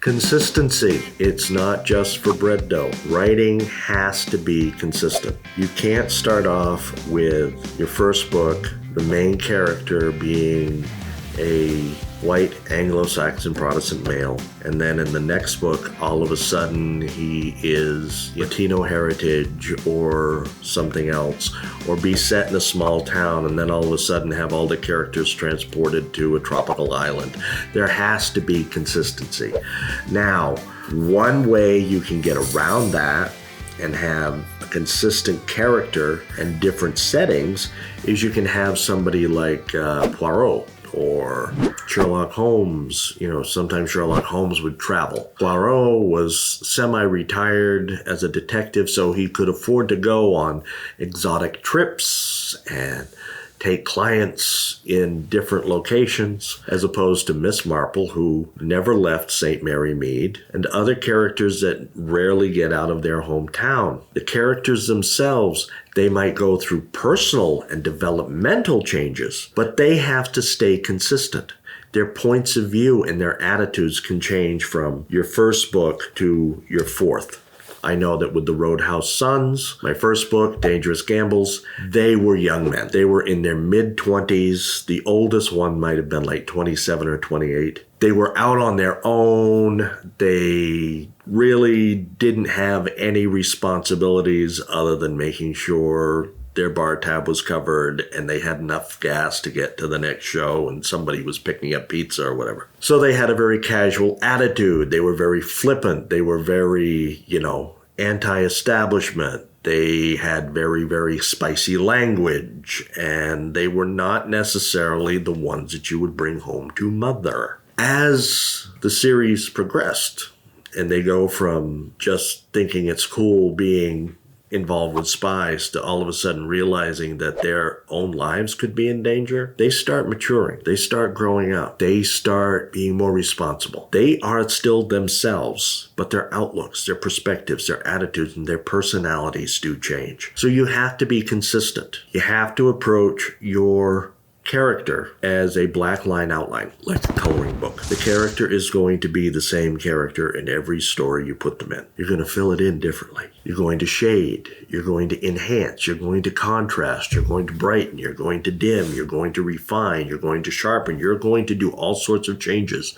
Consistency. It's not just for bread dough. Writing has to be consistent. You can't start off with your first book, the main character being a white Anglo-Saxon Protestant male, and then in the next book, all of a sudden he is Latino heritage or something else, or be set in a small town and then all of a sudden have all the characters transported to a tropical island. There has to be consistency. Now, one way you can get around that and have a consistent character and different settings is you can have somebody like Poirot or Sherlock Holmes. Sometimes Sherlock Holmes would travel. Poirot was semi-retired as a detective, so he could afford to go on exotic trips and take clients in different locations, as opposed to Miss Marple, who never left St. Mary Mead, and other characters that rarely get out of their hometown. The characters themselves, they might go through personal and developmental changes, but they have to stay consistent. Their points of view and their attitudes can change from your first book to your fourth. I know that with the Roadhouse Sons, my first book, Dangerous Gambles, they were young men. They were in their mid-20s. The oldest one might have been like 27 or 28. They were out on their own. They really didn't have any responsibilities other than making sure their bar tab was covered and they had enough gas to get to the next show and somebody was picking up pizza or whatever. So they had a very casual attitude. They were very flippant. They were very, anti-establishment. They had very, very spicy language, and they were not necessarily the ones that you would bring home to mother. As the series progressed, and they go from just thinking it's cool being involved with spies to all of a sudden realizing that their own lives could be in danger, they start maturing. They start growing up. They start being more responsible. They are still themselves, but their outlooks, their perspectives, their attitudes, and their personalities do change. So you have to be consistent. You have to approach your character as a black line outline, like a coloring book. The character is going to be the same character in every story you put them in. You're going to fill it in differently. You're going to shade. You're going to enhance. You're going to contrast. You're going to brighten. You're going to dim. You're going to refine. You're going to sharpen. You're going to do all sorts of changes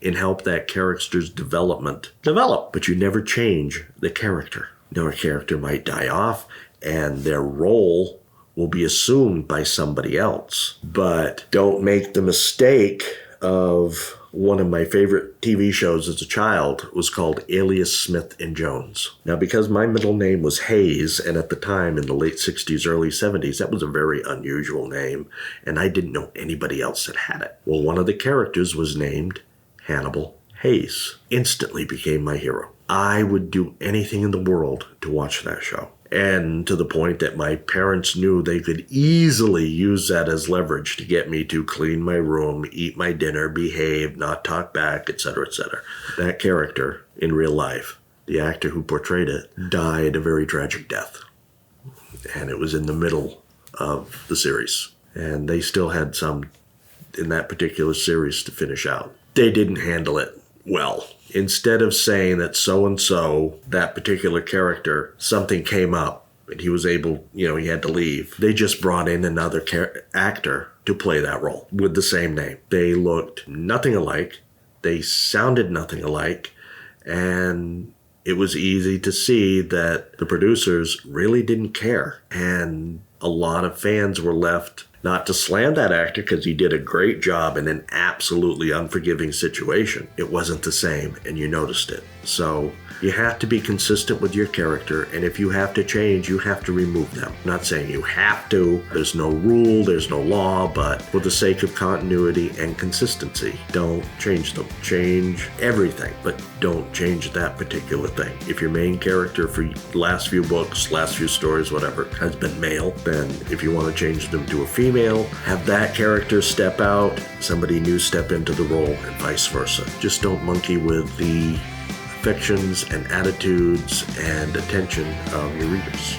and help that character's development develop. But you never change the character. Now, a character might die off and their role will be assumed by somebody else. But don't make the mistake of one of my favorite TV shows as a child was called Alias Smith and Jones. Now, because my middle name was Hayes, and at the time in the late 60s, early 70s, that was a very unusual name, and I didn't know anybody else that had it. Well, one of the characters was named Hannibal Hayes. Instantly became my hero. I would do anything in the world to watch that show. And to the point that my parents knew they could easily use that as leverage to get me to clean my room, eat my dinner, behave, not talk back, etc., etc. That character in real life, the actor who portrayed it, died a very tragic death. And it was in the middle of the series. And they still had some in that particular series to finish out. They didn't handle it well. Instead of saying that so-and-so, that particular character, something came up and he was able, he had to leave, they just brought in another actor to play that role with the same name. They looked nothing alike. They sounded nothing alike. And it was easy to see that the producers really didn't care. And a lot of fans were left, not to slam that actor because he did a great job in an absolutely unforgiving situation. It wasn't the same, and you noticed it. So you have to be consistent with your character, and if you have to change, you have to remove them. I'm not saying you have to. There's no rule, there's no law, but for the sake of continuity and consistency, don't change them. Change everything, but don't change that particular thing. If your main character for the last few books, last few stories, whatever, has been male, then if you want to change them to a female, have that character step out, somebody new step into the role, and vice versa. Just don't monkey with the affections and attitudes and attention of your readers.